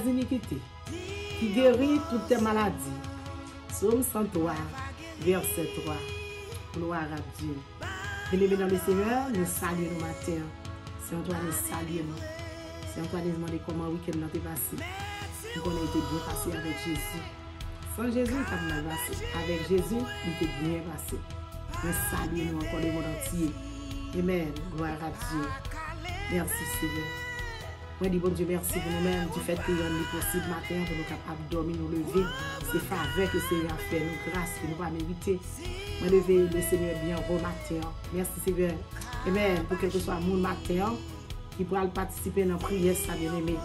iniquités, qui guérit toutes tes maladies. Psaume 103, verset 3. Gloire à Dieu. Bien-aimés dans le Seigneur, nous saluons le matin. C'est Antoine nous saluons. C'est Antoine nous demande comment le week-end est passé. Nous avons été bien passé avec Jésus. Sans Jésus, il pas mal passé. Avec Jésus, il était bien passé. Nous saluons encore le monde entier. Amen. Gloire à Dieu. Merci Seigneur. Moi, dis bon Dieu, merci pour nous-mêmes. Du fait que nous avons possible matin pour nous capables de dormir, nous lever. C'est faveur que le Seigneur a fait, nous grâce que nous pas mériter. Moi, lever le Seigneur bien au matin. Merci Seigneur. Amen. Pour quel que soit mon matin qui pourra participer dans la prière, ça bien aimé.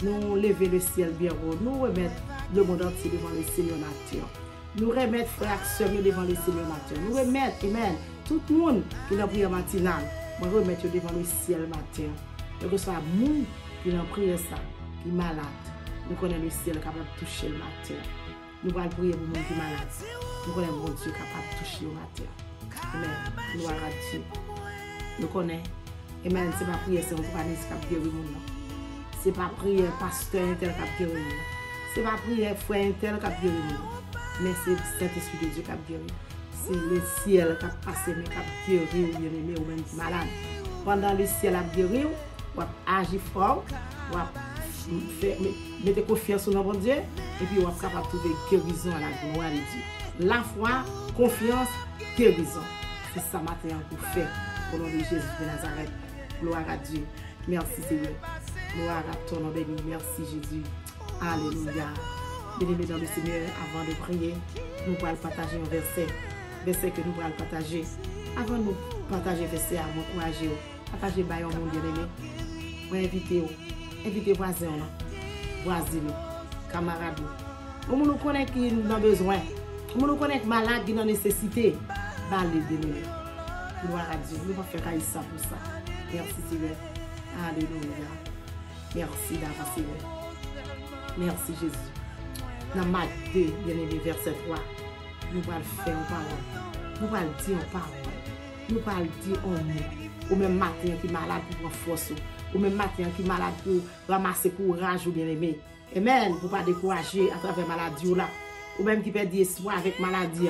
Nous lever le ciel bien haut. Nous remettre le monde entier devant le Seigneur matin. Nous remettre frères et sœurs devant le Seigneur matin. Nous remettre, amen, tout le monde qui est dans la prière matinale. Moi, remettre devant le ciel matin. Quel que soit le monde qui est dans la prière, qui est malade. Nous connaissons le ciel capable de toucher le matin. Nous allons prier pour les gens qui sont malades. Nous connaissons mon Dieu capable de toucher le matin. Amen. Gloire à Dieu. Nous connaissons. Amen. Ce n'est pas prière, c'est un organisme qui a guéri le monde. Ce n'est pas prière, pasteur intel qui a guéri le monde. Ce n'est pas prière, frère intel qui a guéri le monde. Mais c'est le Saint-Esprit de Dieu qui a guéri. C'est le ciel qui a passé, mais qui a guéri ou bien-aimé ou même qui est malade. Pendant le ciel a guéri, on va agir fort, on va mettre confiance dans bon Dieu, et puis on va être capable de trouver guérison à la gloire de Dieu. La foi, confiance, guérison. C'est ça matin qu'on fait au nom de Jésus de Nazareth. Gloire à Dieu. Merci Seigneur. Gloire à ton nom béni. Merci Jésus. Alléluia. Bien-aimés dans le Seigneur, avant de prier, nous allons partager un verset. Verset que nous allons partager. Avant de nous partager le verset, à m'encourager. Partagez par mon bien-aimé. Moi, invitez voisins, voisins, camarades. Nous nous connaissons qui ont besoin. Nous nous connaissons malades qui ont nécessité. Parlez de nous. Gloire à Dieu. Nous allons faire ça pour ça. Merci Seigneur. Alléluia. Merci d'avoir Seigneur. Merci Jésus. Dans Marc 2, bien-aimé, verset 3, nous allons faire une parole. Nous allons dire une parole. Nous allons dire un mot. Ou même matin qui est malade pour prendre force. Ou même matin qui est malade pour ramasser courage ou bien-aimé. Amen. Pour ne pas décourager à travers la maladie. Ou même qui perd espoir avec la maladie.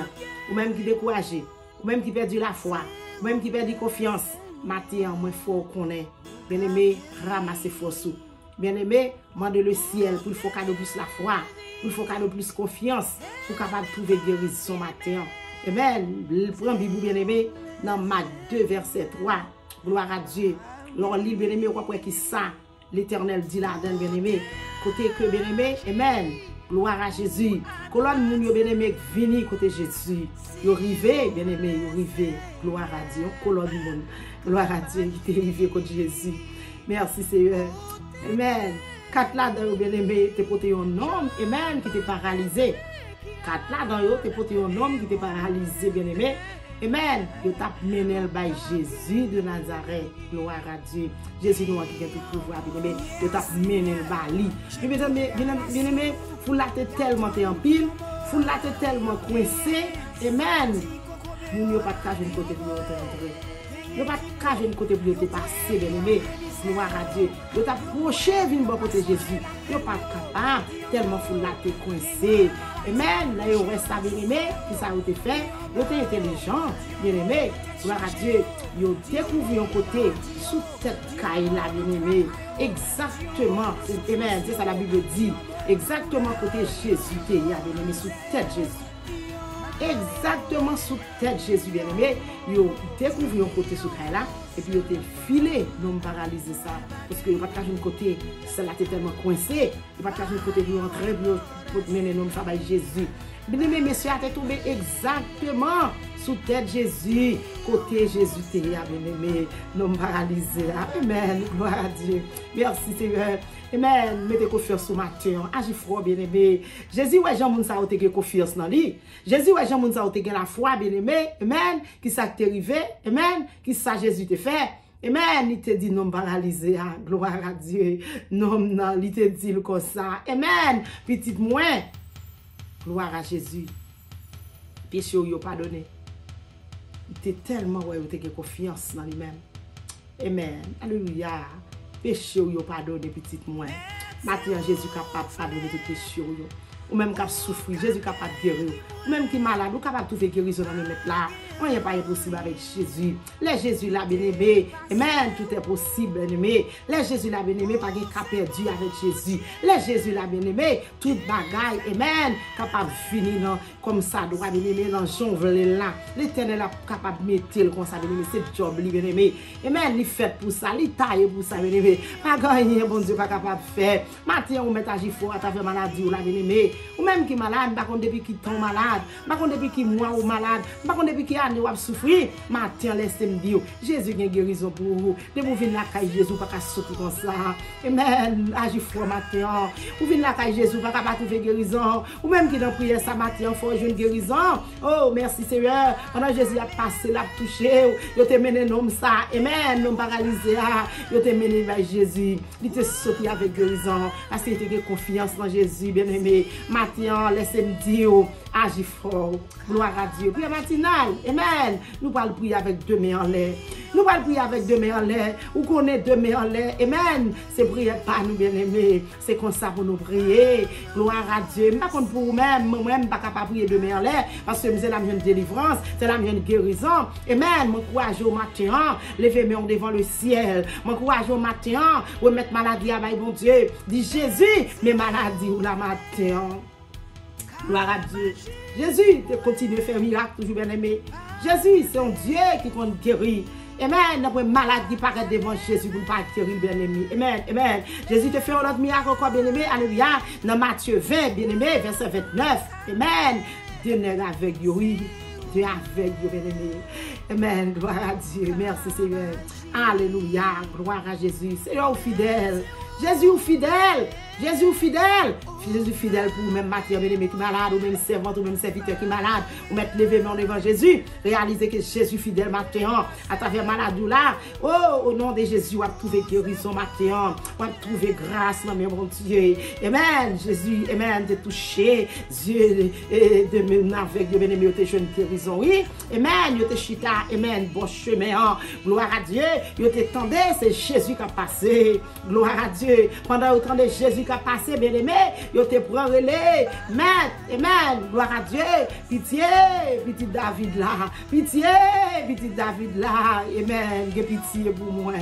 Ou même qui est découragé. Ou même qui perd la foi. Ou même qui perd confiance. Matin, moins fort qu'on est. Bien-aimé, ramasser force. Bien-aimé, demandez le ciel pour qu'il faut qu'il y ait plus la foi. Pour qu'il faut qu'il y ait plus confiance. Pour capable de trouver guérison matin. Amen. Prends Bible bien-aimé dans Marc 2, verset 3. Gloire à Dieu. Lors lit bien-aimé, on croit qui ça. L'Éternel dit là-dedans, bien-aimé. Côté que bien-aimé, amen. Gloire à Jésus. Colonne moun yo bien-aimé, vini côté Jésus. Yo rivé, bien-aimé, yo rivé. Gloire à Dieu. Colonne moun. Gloire à Dieu qui t'est rivé côté Jésus. Merci Seigneur. Amen. 4 là-dedans, bien-aimé, t'es porté un homme, amen, qui t'est paralysé. 4 là-dedans, t'es porté un homme qui t'est paralysé, bien-aimé. Amen. Yo t'a mené by Jésus de Nazareth. Gloire à Dieu. Jésus nous a qui a tout pouvoir, bien-aimé. Yo t'a mené bali. Bien-aimé, vous l'avez tellement en pile, vous l'avez tellement coincé. Amen. Nous n'avons pas de cas de côté pour entrer. Nous n'avons pas de cas de côté pour te passer, bien-aimé. Gloire à Dieu. Vous t'approchez d'une bonne côté Jésus. Vous n'êtes pas capable, tellement vous l'avez coincé. Amen. Là, vous restez bien-aimé, qui ça vous fait. Vous êtes intelligent, bien-aimé. Gloire à Dieu. Vous découvrez un côté sous tête caille là, bien-aimé. Exactement. Amen. C'est ça la Bible dit. Exactement côté Jésus qui est bien-aimé, sous tête Jésus. Exactement sous tête Jésus, bien-aimé. Vous découvrez un côté sous caille là. Et puis, il était filé, non paralysé ça. Parce qu'il n'y a pas de côté, celle-là était tellement coincée. Il n'y a pas de côté pour entrer, pour mener nom ça by Jésus. Bien-aimé, monsieur, a tombé exactement sous tête Jésus. Côté Jésus, bien-aimé, non paralysé. Amen. Gloire à Dieu. Merci, Seigneur. Amen. Mettez confiance sur matin. Agis froid, bien-aimé. Jésus, ouais, Jean Mounsa, a été confiance dans lui. Jésus, ouais, Jean Mounsa, a été la foi, bien-aimé. Amen. Qui ça t'est arrivé. Amen. Qui ça Jésus te fait. Amen. Il te dit non paralysé. Gloire à Dieu. Non, il te dit comme ça. Amen. Petite moins. Gloire à Jésus. Péché ou pardonné. Il était tellement ouais, il était confiance dans lui-même. Amen. Alléluia. Péché ou pardonné petite moins. Maintenant, Jésus capable de pardonner tes péchés. Ou même qui souffre, Jésus capable de guérir. Ou même qui est malade, ou capable de trouver guérison dans le mettre là. On n'est pas impossible avec Jésus. Les Jésus là, bien-aimé. Amen. Tout est possible, bien-aimé. Les Jésus là, bien-aimé, pas de cas perdu avec Jésus. Les Jésus là, bien-aimé, toute bagaille, amen, capable de finir comme ça, droit, bien-aimé, dans jongle là. L'Éternel est capable de mettre comme ça, bien-aimé, c'est job, bien-aimé. Amen. Il fait pour ça, il taille pour ça, bien-aimé. Pas gagner, bon Dieu, pas capable de faire. Maintenant, on met à gifo à travers maladie ou là, bien-aimé. Ou même qui est malade, par contre, depuis qui tombe malade, par contre, depuis qui mois ou malade, par contre, depuis qui année ou a souffrir, maintenant, laissez-moi dire, Jésus a une guérison pour vous. De vous venir la caille Jésus, pas qu'à sauter comme ça. Amen. Agis fort matin. Ou venir la caille Jésus, pas qu'à trouver guérison. Ou même qui dans prière ça matin, faut une guérison. Oh, merci Seigneur. Pendant Jésus a passé, l'a touché, il te mené nom ça. Amen. Non paralysé, il te mené vers Jésus. Il te sauté avec guérison. Parce qu'il te confiance dans Jésus, bien-aimé. Maintenant, laissez-moi dire, agis fort. Gloire à Dieu. Prière matinale. Amen. Nous allons prier avec deux mains en l'air. Nous allons prier avec deux mains en l'air. Ou qu'on ait deux mains en l'air. Amen. C'est prier pas nous, bien-aimés. C'est comme ça pour nous prier. Gloire à Dieu. Je ne sais pas pour vous-même. Moi-même, je ne suis pas capable de prier deux mains en l'air. Parce que c'est la mienne délivrance. C'est la mienne guérison. Amen. Mon courage au matin. Levez-moi devant le ciel. Mon courage au matin. Remettre maladie à mon Dieu. Dit Jésus, mes maladies ou la matin. Gloire à Dieu. Jésus continue de faire miracle, toujours bien aimé. Jésus, c'est un Dieu qui compte guérir. Amen. Notre maladie paraît devant Jésus pour ne pas guérir, bien aimé. Amen. Amen. Jésus te fait un autre miracle encore, bien aimé. Alléluia. Dans Matthieu 20, bien aimé, verset 29. Amen. Dieu n'est avec vous, oui. Dieu avec vous, bien aimé. Amen. Gloire à Dieu. Merci Seigneur. Alléluia. Gloire à Jésus. Seigneur fidèle. Jésus fidèle. Jésus fidèle. Jésus fidèle pour même Matthieu, bien-aimé qui est malade, ou même servante, ou même serviteur qui est malade, ou mettre lever mon devant Jésus. Réaliser que Jésus fidèle Matthieu, à travers maladie là. Oh, au nom de Jésus, on va trouver guérison Matthieu, on va trouver grâce dans mon Dieu. Amen. Jésus, amen, de toucher Dieu, de me avec Dieu, bien-aimé, de jeune guérison. Oui, amen, de chita, amen, bon chemin. Gloire à Dieu, yo te tendez, c'est Jésus qui a passé. Gloire à Dieu. Pendant autant de Jésus qui a passé, bien-aimé, yo te prend relais, amen, gloire à Dieu, pitié, petit David là, pitié, petit David là, amen, pitié pour moi,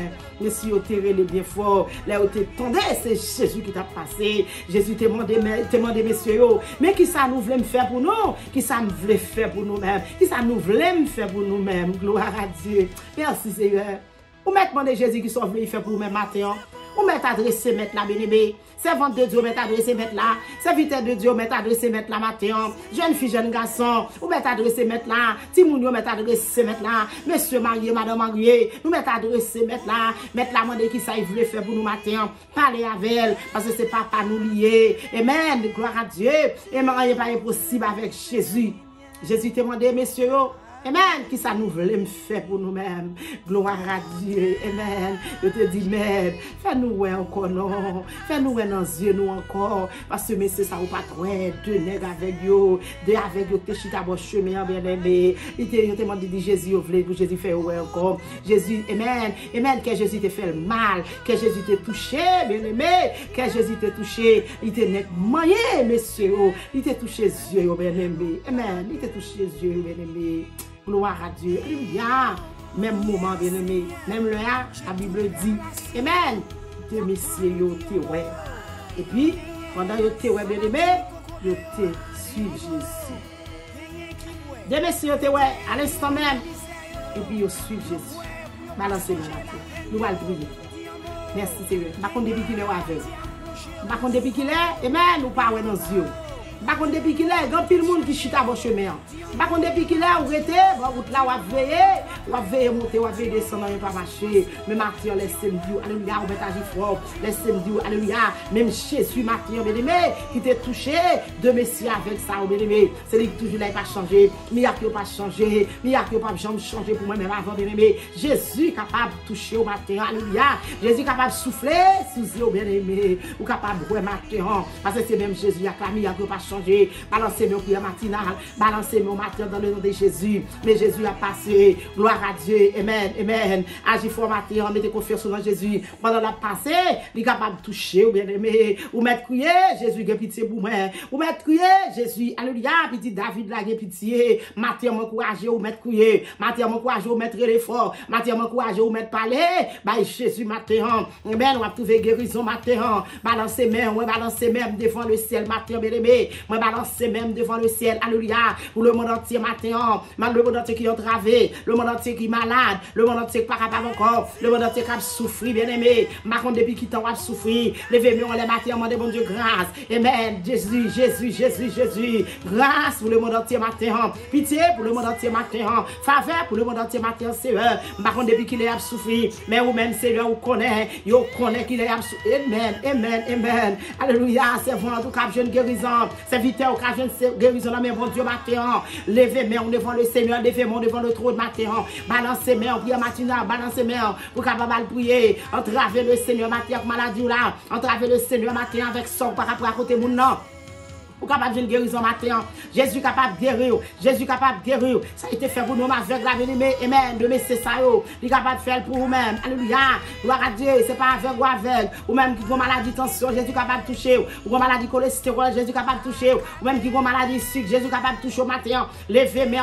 monsieur, yo te relais bien fort, là où te tendez, c'est Jésus qui t'a passé, Jésus te demandé, messieurs, mais qui ça nous voulait faire pour nous, qui ça nous voulait faire pour nous-mêmes, qui ça nous voulait faire pour nous-mêmes, gloire à Dieu, merci Seigneur, ou maintenant de Jésus qui sont venus faire pour nous-mêmes matin, ou m'être adressé mettre la bénémoine, servante de Dieu m'être adressé mettre là, serviteur de Dieu m'être adressé mettre là matin, jeune fille, jeune garçon, ou m'être adressé mettre là, Timounio m'être adressé mettre là, monsieur marié, madame marié, nous m'être adressé mettre là mandé qui ça il voulait faire pour nous matin, parler avec elle, parce que c'est papa nous lié, amen, gloire à Dieu, et rien n'est pas impossible avec Jésus. Jésus te demandé, messieurs, amen, qui ça nous voulait faire pour nous-mêmes. Gloire à Dieu. Amen. Je te dis, merde, fais-nous encore, non. Fais-nous dans les yeux, nous encore. Parce que, messieurs, ça ou pas trop, deux nègres avec vous, deux avec vous, te chita bon chemin, bien aimé. Il te demandé, dit Jésus, vous voulez, pour Jésus fait encore. Jésus, amen. Amen, que Jésus te fait le mal, que Jésus te touché, bien aimé, que Jésus te touché. Il te net moyen, messieurs. Il te touché les yeux, bien aimé. Amen. Il te touché les yeux, bien aimé. Gloire à Dieu. Alléluia. Même moment, bien aimé. Même là, la Bible dit, amen. Deux messieurs, yo te ouais. Et puis, pendant yo te ouais, bien aimé, yo te suivent Jésus. Deux messieurs, yo te ouais, à l'instant même. Et puis, yo suivent Jésus. Balancez-le là. Nous allons prier. Merci Seigneur. Par contre, depuis qu'il est avec. Par contre, depuis qu'il est, amen, nous parlons dans les yeux. Par contre, depuis qu'il est, il y a pile de monde qui chute à vos chemins. Par contre, depuis qu'il est, vous êtes, bon, route là, vous veillez monter, vous veillez descendre, vous pas marcher. Mais Matthieu, laissez-moi dire, alléluia, vous mettez à fort, laissez-moi dire, alléluia. Même Jésus, Matthieu, bien aimé, qui t'a touché, de Messie avec ça, bien aimé. C'est lui qui toujours là, il n'a pas changé. Miracle n'a pas changé. Miracle n'a pas changé pour moi-même avant, bien aimé. Jésus capable de toucher au matin, alléluia. Jésus capable de souffler sous vous, bien aimé. Ou capable de voir matin, parce que c'est même Jésus qui a miracle n'a pas changé. Balancez-moi au prière matinale, balancez-moi matin dans le nom de Jésus. Mais Jésus a passé. Gloire à Dieu. Amen. Amen. Agis fort matin. Mettez confiance dans Jésus. Pendant la passé, il est capable de toucher, ou bien aimé. Ou mettre crier, Jésus, il a pitié pour moi. Ou mettre crier, Jésus, alléluia, petit David, la pitié. Matin, m'encourager, ou mettre crier. Matin, m'encourager, ou mettre l'effort. Matin, m'encourager, ou mettre parler. Bah, Jésus, matin. Amen. On va trouver guérison matin. Balancer même, on va balancer même devant le ciel matin, bien aimé. On va balancer même devant le ciel. Alléluia. Pour le monde entier matin. Le monde entier qui est entravé. Le monde entier qui est malade. Le monde entier qui n'est pas capable encore. Le monde entier qui a souffert, bien aimé. Par contre, depuis qu'il t'a souffert, levez-moi les matins, demandez bon Dieu grâce. Amen. Jésus, Jésus, Jésus, Jésus. Grâce pour le monde entier matin. Pitié pour le monde entier matin. Faveur pour le monde entier matin, Seigneur. Par contre, depuis qu'il est souffert, mais vous-même, Seigneur, vous connaissez. Vous connaissez qu'il est souffert. Amen, amen, amen. Alléluia. C'est vous en tout cas, jeune guérison. C'est vite au cas jeune guérison, mais bon Dieu matin. Levez-moi devant le Seigneur, levez-moi devant le trône matin. Balancez-moi, prière matinale, balancez-moi pour capable prier. Entravez le Seigneur matin avec maladie là. Entravez le Seigneur matin avec son par rapport à côté mon nom. Ou capable de guérison matin. Jésus capable de guérir. Jésus capable de guérir. Ça a été fait pour nous avec la bien-aimée. Amen. De c'est ça yo. Il est capable de faire pour vous-même. Alléluia. Gloire à Dieu. C'est pas avec ou avec. Ou même qui ont maladie tension, Jésus capable de toucher. Ou maladie cholestérol, Jésus capable de toucher. Ou même qui ont maladie sucre, Jésus capable de toucher au matin. Levez-moi,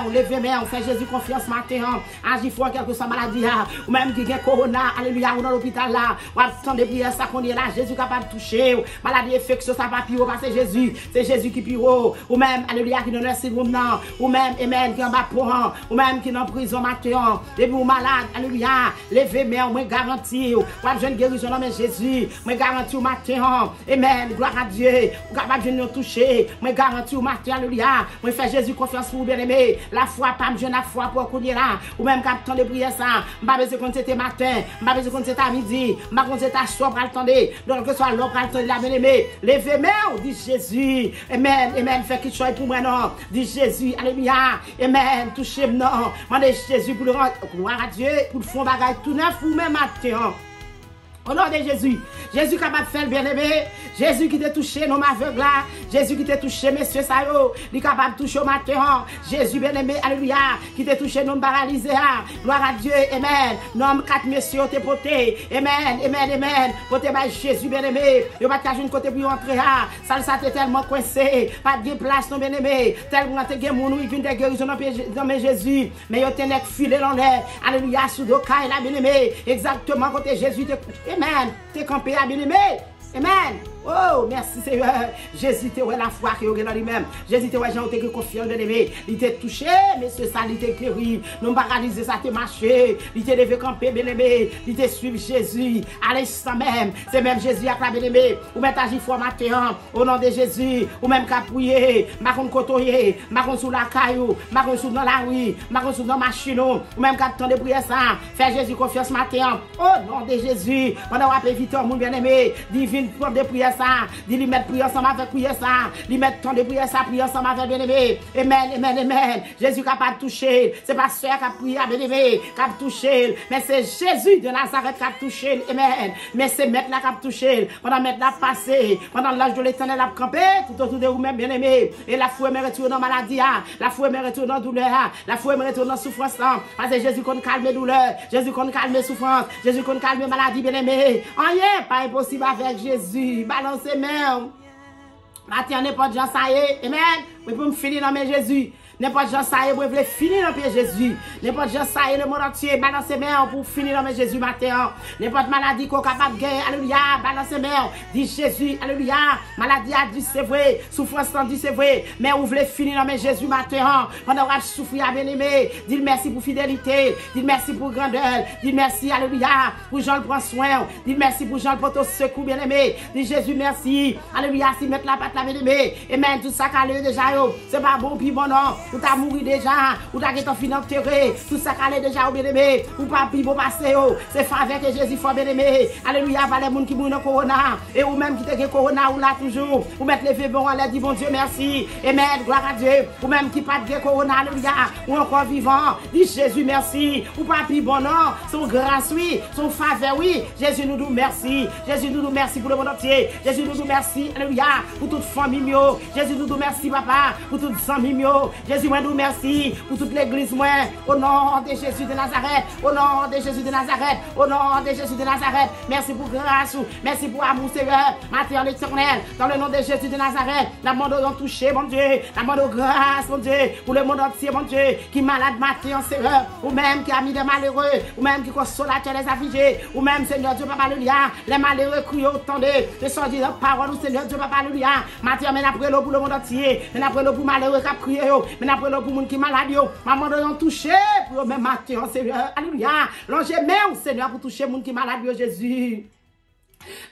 on fait Jésus confiance matin. Agis fort quelque soit maladie là. Ou même qui a corona, alléluia, ou dans l'hôpital là. Ou attendez prière ça qu'on est là, Jésus capable de toucher. Maladie infectieuse ça pas pire parce que Jésus, c'est Jésus qui pire, ou même, alléluia, qui dans le sérum, ou même, amen, qui en bas pour ou même qui dans prison matin, et vous malade, alléluia, levez-moi, moi garantis, ou jeune guérison, non, mais Jésus, moi garantis au matin, amen, gloire à Dieu, ou capable de nous toucher, moi garantis au matin, alléluia, moi fais Jésus confiance pour vous, bien aimé, la foi, pas me jeune la foi pour qu'on y là, ou même quand temps de prier ça, m'a besoin quand c'était matin, m'a besoin quand c'était à midi, m'a besoin quand c'était à soir, pour attendre, donc que soit l'homme, pour attendre, la bien aimé, levez-moi, dit Jésus, amen. Amen, fait qu'il soit pour moi, non. Dit Jésus, alléluia. Amen, touchez-moi, non. Mandez Jésus pour le rendre, gloire à Dieu, pour le fond bagage tout neuf, ou même matin. Au nom de Jésus, Jésus capable de faire bien-aimé, Jésus qui t'a touché, non aveugle là, Jésus qui t'a touché, messieurs Sayo, il est capable de toucher au matin, Jésus bien-aimé, alléluia, qui t'a touché, non paralysé, gloire à Dieu, amen, non 4 messieurs t'es porté, amen, amen, amen, porté par Jésus bien-aimé, il va pas une côté pour entrer, ça t'est tellement coincé, pas de place, non bien-aimé, tellement t'es moun, il vient de guérison dans mes Jésus, mais il t'es net filé dans l'air, alléluia, sous le cas, il a bien-aimé, exactement côté Jésus t'es amen. T'es campé à bien-aimé. Amen. Oh, merci Seigneur. Jésus te ouais la foi qui est dans lui-même. Jésus te ouais Jean te confiant bien aimé. Il t'a touché, monsieur ça, il t'a guéri. Non paralysé, ça t'a marché. Il t'a levé camper bien aimé. Il t'a suivi Jésus. À l'instant même, c'est même Jésus à la bien aimé. Ou mettre agir foi matin au nom de Jésus. Ou même qu'à prier, marron côtoyer, marron sous la caillou, marron sous dans la rue, marron sous dans la machine. Ou même qu'à temps de prier ça. Faire Jésus confiance matin au nom de Jésus. Pendant qu'on appelle Victor, mon bien aimé, divine pour de prier ça, dit lui mettre prier ensemble avec prier ça, lui mettre temps de prier ça, prier ensemble avec bien-aimé. Amen, amen, amen. Jésus capable de toucher, c'est pas sœur qui a prié à bien-aimé, qui a touché, mais c'est Jésus de Nazareth qui a touché, amen. Mais c'est mettre là qui a touché, pendant mettre là passé, pendant l'âge de l'éternel a campé, tout autour de vous-même bien-aimé. Et la foi me retourne dans maladie, la foi me retourne dans douleur, la foi me retourne dans souffrance, parce que Jésus qu'on calme douleur, Jésus qu'on calme souffrance, Jésus qu'on calme maladie bien-aimé. Rien, pas impossible avec Jésus. Balancez même. Matin, n'importe gens, ça y est. Amen. Mais pour me finir dans mes Jésus. N'importe gens, ça y est, pour me finir dans mes Jésus. N'importe gens, ça y est, le monde entier. Balancez même pour finir dans mes Jésus matin. N'importe maladie qu'on est capable de gagner. Alléluia. Balancez même. Dit Jésus. Alléluia. Maladie a dit c'est vrai. Souffrance a dit c'est vrai. Mais vous voulez finir dans mes Jésus matin. Pendant que vous souffrez à bien-aimé. Dites merci pour fidélité. Dites merci pour grandeur. Dites merci. Alléluia. Pour Jean le prend soin. Dites merci pour Jean le porte au secours bien-aimé. Dites Jésus merci. Alléluia. Si mettre la patte la bien-aimé. Et même tout ça qu'elle déjà. C'est pas bon puis bon non. Ou t'as mouru déjà, ou t'as été fin enterré, tout ça qu'elle est déjà bien aimé, ou pas puis bon passé, c'est faveur que Jésus faut bien aimé. Alléluia, pas les gens qui mourent dans corona, et ou même qui te corona ou là toujours, ou mettre les bon en l'air, dit bon Dieu merci, amen, gloire à Dieu, ou même qui pas de corona, alléluia, ou encore vivant, dit Jésus merci, ou pas puis bon non, son grâce oui, son faveur oui, Jésus nous dit merci, Jésus nous dit merci pour le monde entier, Jésus nous dit merci, alléluia, pour toute famille, Jésus nous dit merci papa, pour toute famille, Jésus Jésus, moi, nous merci pour toute l'église, moi. Au nom de Jésus de Nazareth. Au nom de Jésus de Nazareth. Au nom de Jésus de Nazareth. Merci pour grâce. Merci pour amour, Seigneur. Matin l'éternel. Dans le nom de Jésus de Nazareth. Nous demandons toucher, mon Dieu. Nous demandons grâce, mon Dieu. Pour le monde entier, mon Dieu. Qui est malade, matin, Seigneur. Ou même qui a mis des malheureux. Ou même qui console les affligés. Ou même, Seigneur Dieu, Papa, alléluia. Les malheureux crient autant de sortir de parole, Seigneur Dieu, Papa, alléluia. Matin, mais après l'eau pour le monde entier. Mais après l'eau pour malheureux qui a crié. Mais après l'eau pour monde qui est malade. Maman, nous toucher pour même matin, Seigneur. Alléluia. L'ange même, Seigneur, pour toucher monde qui est malade, Jésus.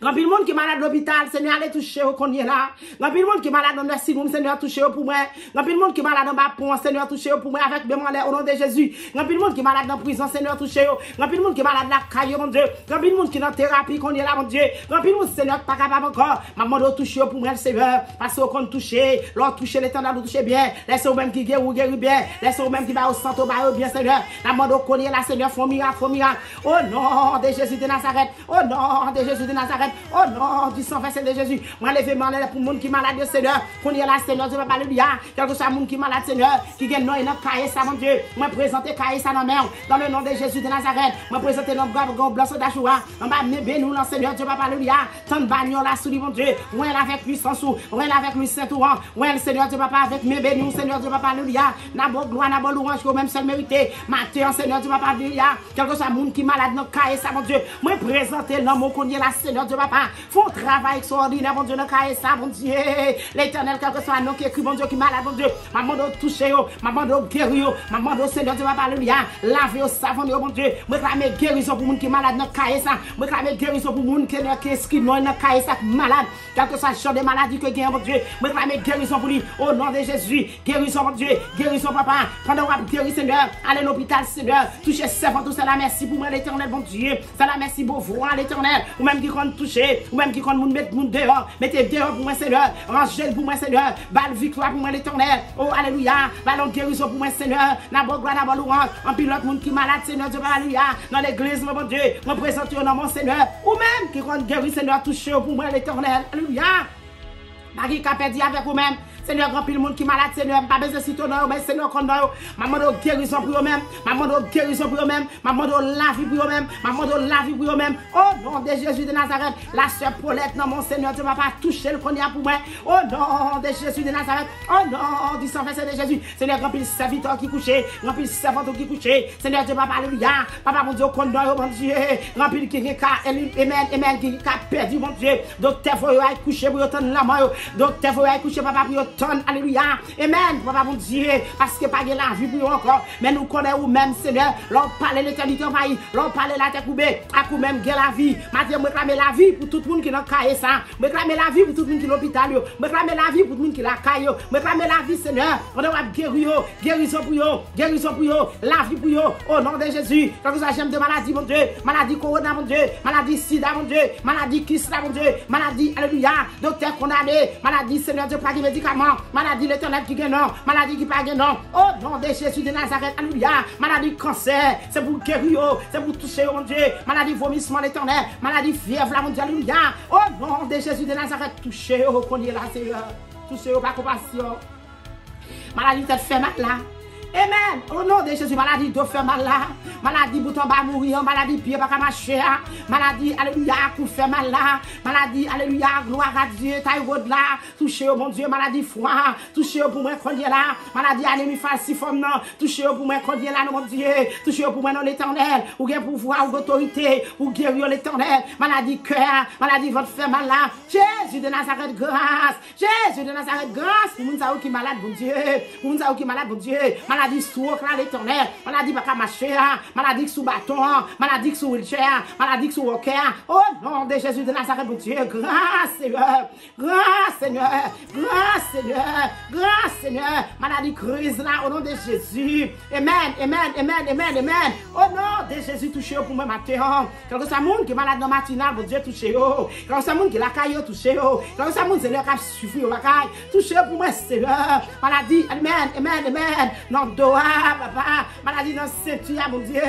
Grand pile monde qui est malade à l'hôpital, Seigneur, allez toucher au qu'on y est là. Grand pile monde qui est malade dans le Sinoum, Seigneur, toucher pour moi. Grand pile monde qui est malade dans Bapon, Seigneur, toucher pour moi avec demande au nom de Jésus. Grand pile monde qui est malade dans prison, Seigneur, toucher. Grand pile monde qui est malade dans la caille, mon Dieu. Grand pile monde qui est dans thérapie, qu'on y est là, mon Dieu. Grand pile monde, Seigneur, pas capable encore. Maman doit toucher pour moi, Seigneur. Parce qu'on toucher, l'on toucher l'éternel, nous toucher bien. Laissez-vous même qui guérit ou guérit bien. Laissez-vous même qui va au centre, va bien, Seigneur. La mort qu'on y est là, Seigneur, font miracle, font miracle. Au nom de Jésus de Nazareth. Au nom de Jésus de Nazareth. Au nom du sang versé de Jésus. Moi, levez-moi pour le monde qui est malade, Seigneur. Qu'on y est là, Seigneur, Dieu, Papa, alléluia. Quel que soit le monde qui est malade, Seigneur, qui gagne non, il a caillé ça, mon Dieu. Moi, présenter caillé ça dans la dans le nom de Jésus de Nazareth. Moi, présenter notre grand blanc d'Achoua. On va me bénir, Seigneur, Dieu, Papa, alléluia. Tant de bagnoles là, sous lui, mon Dieu. Moi, avec puissance, moi, avec lui, Saint-Ouan. Moi, Seigneur, Dieu, Papa, avec mes bénis, Seigneur, Dieu, Papa, alléluia. N'a pas gloire, n'a pas louange, qu'on même seul mérité. Matin, Seigneur, Dieu, Papa, alléluia. Quel que soit le monde qui est malade, dans caillé ça, mon Dieu. Moi, présenter l'homme qu'on y est là, Seigneur, Dieu, Papa. Faut travail extraordinaire, mon Dieu, dans caillé ça, mon Dieu. L'éternel, quel que soit un nom qui écrit, mon Dieu, qui est malade, mon Dieu. Maman doit toucher, maman doit guérir, maman doit, Seigneur, Dieu, Papa, alléluia. Laver au savon, mon Dieu. Moi, réclamer guérison pour le monde qui est malade, dans caillé ça. Moi, réclamer guérison pour le monde qui est non, dans caillé ça, malade. Quel que soit le genre de maladie que gagne, mon Dieu. Moi, réclamer guérison pour lui. Au nom de Jésus. Guérison, mon Dieu. Guérison, papa. Pendant qu'on guérir, Seigneur. Allez à l'hôpital, Seigneur. Touchez servant, tout cela. Merci pour moi, l'éternel, mon Dieu. Cela, merci pour vous, l'éternel. Ou même qui compte toucher. Ou même qui compte mettre mon dehors. Mettez dehors pour moi, Seigneur. Rangez pour moi, Seigneur. Balle victoire pour moi, l'éternel. Oh, alléluia. Ballon guérison pour moi, Seigneur. N'abord gloire, n'abord louange. En pilote, monde qui est malade, Seigneur, Dieu, alléluia. Dans l'église, mon Dieu. Me présente au nom, mon Seigneur. Ou même qui compte guérir, Seigneur, toucher pour moi, l'éternel. Alléluia. Marie Capédi avec vous-même. Seigneur, grand pile monde qui est malade, Seigneur, pas besoin de citoyen, mais Seigneur, qu'on a, maman de guérison pour eux-mêmes, maman de guérison pour eux-mêmes, maman de la vie pour eux-mêmes, maman de la vie pour eux-mêmes. Au nom de Jésus de Nazareth, la sœur Paulette, non, mon Seigneur, tu ne vas pas toucher le qu'on y a pour moi. Au nom de Jésus de Nazareth, au nom du sang versé de Jésus, Seigneur, grand pile serviteur qui couché, grand pile servante qui couché, Seigneur, Dieu, papa, alléluia, papa, mon Dieu, qu'on a, mon Dieu, grand pile qui est amen, qui a perdu, mon Dieu, docteur, faut y coucher pour y la mort, docteur, faut y coucher, papa, pour y alléluia, amen, papa mon Dieu, parce que pas de la vie pour encore, mais nous connaissons même, Seigneur, l'on parle l'éternité en pays, l'on parle la terre coupée, à coup même que la vie, maintenant, me réclamer la vie pour tout le monde qui est dans le cahier, ça, me réclamer la vie pour tout le monde qui est dans l'hôpital, me réclamer la vie pour tout le monde qui est dans la caille, me réclamer la vie, Seigneur, on doit guérir, guérison pour eux, la vie pour eux, au nom de Jésus, quand vous avez de maladie, mon Dieu, maladie corona, mon Dieu, maladie sida, mon Dieu, maladie kyste, mon Dieu, maladie, alléluia, docteur condamné, maladie, Seigneur Dieu, pas de médicaments, maladie l'éternel qui gagne non, maladie qui pas gagne non, au nom de Jésus de Nazareth, alléluia, maladie cancer, c'est pour guérir, c'est pour toucher, mon Dieu, maladie vomissement l'éternel, maladie fièvre, mon Dieu, alléluia, au nom de Jésus de Nazareth, touchez, qu'on y est là, Seigneur, touchez, par compassion, maladie tête fait mal là. Amen. Au nom de Jésus, maladie de fait mal là. Maladie bouton bas mourir. Maladie pied pas marcher. Maladie, alléluia, coup fait mal là. Maladie, alléluia, gloire à Dieu. Taille road là. Touchez au mon Dieu, maladie froid. Touchez au pour moi, qu'on là. Maladie anémie falciforme non. Touchez au pour moi, qu'on là, mon Dieu. Touchez au pour moi, non l'éternel. Ou bien pouvoir, ou autorité. Ou guérir l'éternel. Maladie cœur. Maladie votre fait mal là. Jésus de Nazareth, grâce. Jésus de Nazareth, grâce. Pour nous qui malade, bon Dieu. Pour nous qui malade, bon Dieu. Maladie stroke là l'éternel, maladie pas marcher, maladie sous bâton, maladie sous wheelchair, maladie sous walker. Au nom de Jésus de Nazareth, mon Dieu, grâce Seigneur, grâce Seigneur, grâce Seigneur, grâce Seigneur. Maladie crise là au nom de Jésus. Amen, amen, amen, amen, amen. Au nom de Jésus, touchez pour moi matin. Quand ça monde qui est malade dans matinale, mon Dieu, touchez yo. Quand ça monde qui la caille, touchez yo. Quand ça monde Seigneur qui suffit au la caille, touchez pour moi Seigneur. Maladie, amen, amen, amen. Non doa, papa, maladie dans ceinture, mon Dieu,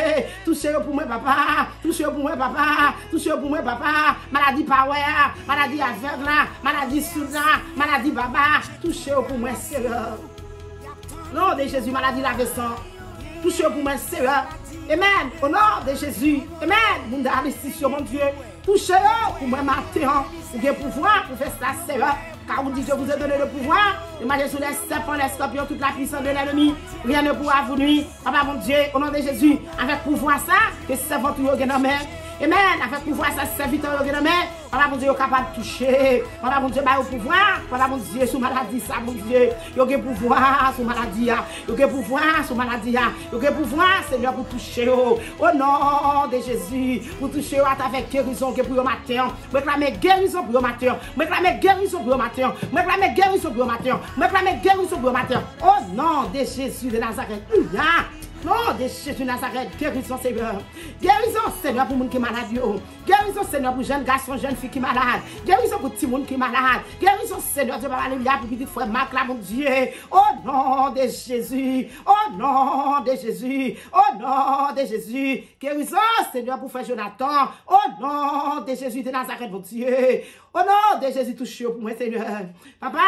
touchez pour moi, papa, touchez pour moi, papa, touchez pour moi, papa, maladie power, maladie aveugle, maladie soudain, maladie baba, touchez pour moi, Seigneur. Non, de Jésus, maladie la sang. Touchez pour moi, Seigneur. Amen. Au nom de Jésus. Amen. Moun da sur mon Dieu. Touchez pour moi matin. Vous avez pouvoir pour faire ça, Seigneur. Car vous dites que je vous ai donné le pouvoir de marcher sur les serpents, les scorpions, toute la puissance de l'ennemi. Rien ne pourra vous nuire. Papa mon Dieu, au nom de Jésus, avec pouvoir ça, que servant tout yon en main. Amen. Avec pouvoir ça, serviteur yon en main. Papa mon Dieu, est capable de toucher. Papa mon Dieu, au pouvoir. Papa mon Dieu, sous maladie, ça, mon Dieu. Yo gen pouvoir sous maladie. Yo gen pouvoir sous maladie. Yo gen pouvoir, Seigneur, pour toucher. Au nom de Jésus, pour toucher avec guérison que pour le matin. Réclamer guérison pour le matin. Réclamer guérison pour le matin. Réclamer guérison pour le matin. Réclamer guérison pour le matin. Au nom de Jésus de Nazareth. Non, de Jésus de Nazareth, guérison Seigneur. Guérison Seigneur pour les gens qui sont malades. Guérison Seigneur pour les jeunes garçons, jeunes filles qui sont malades. Guérison pour les gens qui sont malades. Guérison Seigneur, Dieu va aller pour petit frère Marc là, mon Dieu. Au nom de Jésus. Au nom de Jésus. Au nom de Jésus. Guérison Seigneur pour frère Jonathan. Au nom de Jésus de Nazareth, mon Dieu. Au nom de Jésus, touche pour moi, Seigneur. Papa,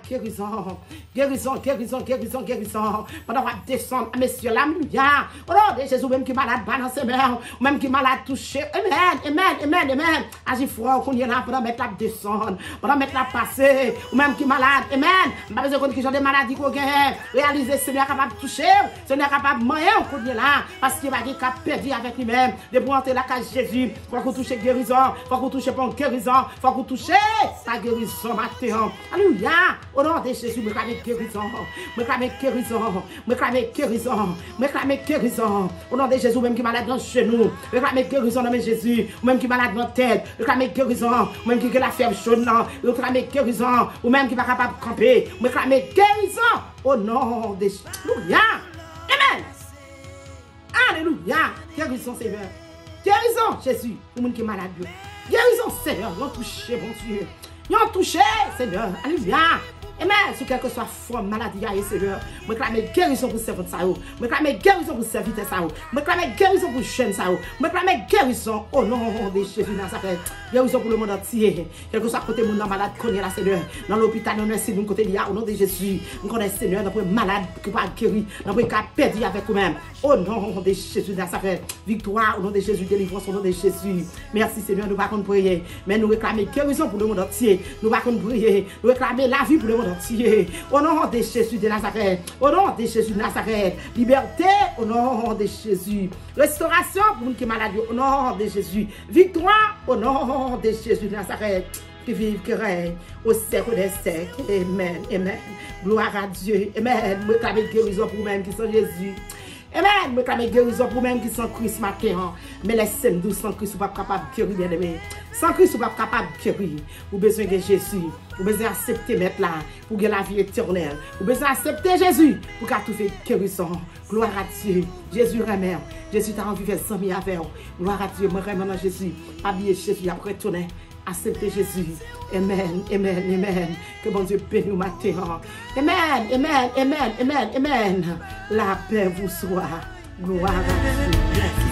guérison. Guérison, guérison, guérison, guérison. Pendant qu'on descend, messieurs, l'alléluia. Au nom de Jésus, même qui est malade, pas dans ses mains, même qui est malade, touché. Amen. Agis froid, qu'on y est là, pendant mettre la descendre, pendant mettre la passer, ou même qui est malade, amen. Pas besoin de genre de maladie qu'on gagne. Réaliser, Seigneur capable de toucher, Seigneur capable de manger, qu'on y est là, parce qu'il va dire qu'il a perdu avec lui-même. De pour entrer la case Jésus, faut qu'on touche guérison, faut qu'on touche pour guérison, faut qu'on touche sa guérison matin. Alléluia. Au nom de Jésus, me clame guérison, me clame guérison, me clame guérison, me clame guérison. Au nom de Jésus, même qui est malade dans le genou, me clame guérison dans Jésus, même qui est malade dans la tête, me clame guérison, même qui a la fièvre chaude, me clame guérison, ou même qui n'est pas capable de camper, me clame guérison. Au nom de Jésus. Alléluia. Amen. Alléluia. Guérison, Seigneur. Guérison, Jésus, pour les gens qui sont malades. Guérison, Seigneur, ils ont touché, mon Dieu. Ils ont touché, Seigneur. Alléluia. Amen. Sur quelque soit forme, maladie, Seigneur. Je clame guérison pour servir ça. Je clame guérison pour servir ça. Je clame guérison pour jeune ça. Je clame guérison au nom de Jésus Nazareth. Guérison pour le monde entier. Quel que soit côté monde malade, connaît la Seigneur. Dans l'hôpital, nous merci nous côté lié au nom de Jésus. Nous connaissons Seigneur, nous malade qui va guérir, nous pas perdu avec nous-mêmes. Au nom de Jésus Nazareth. Victoire au nom de Jésus, délivrance au nom de Jésus. Merci Seigneur, nous ne pouvons pas prier, mais nous réclamons guérison pour le monde entier. Nous ne pouvons pas prier, nous réclamons la vie pour le monde entier. Au nom de Jésus de Nazareth. Au nom de Jésus de Nazareth. Liberté au nom de Jésus. Restauration pour les qui sont malades au nom de Jésus. Victoire au nom de Jésus de Nazareth. Qui vive, qui règne au siècle des siècles. Amen. Amen. Gloire à Dieu. Amen. Je réclame guérison pour même qui sont Jésus. Amen. Je clame guérison pour même qui sont Christ matin. Mais les scènes douces sans Christ, vous ne pouvez pas capable de guérir, bien aimé. Sans Christ, vous ne pouvez pas capable de guérir. Vous avez besoin de Jésus. Vous avez besoin d'accepter mettre là pour gagner la vie éternelle. Vous avez besoin d'accepter Jésus pour qu'il tout fait guérison. Gloire à Dieu. Jésus remet. Jésus t'a envie de faire 100 000 avec vous. Gloire à Dieu. Moi, remets Jésus. Habillez Jésus après tourner. Acceptez Jésus. Amen, amen, amen. Que bon Dieu bénisse matin. Amen, amen, amen, amen, amen. La paix vous soit. Gloire à Dieu. Merci.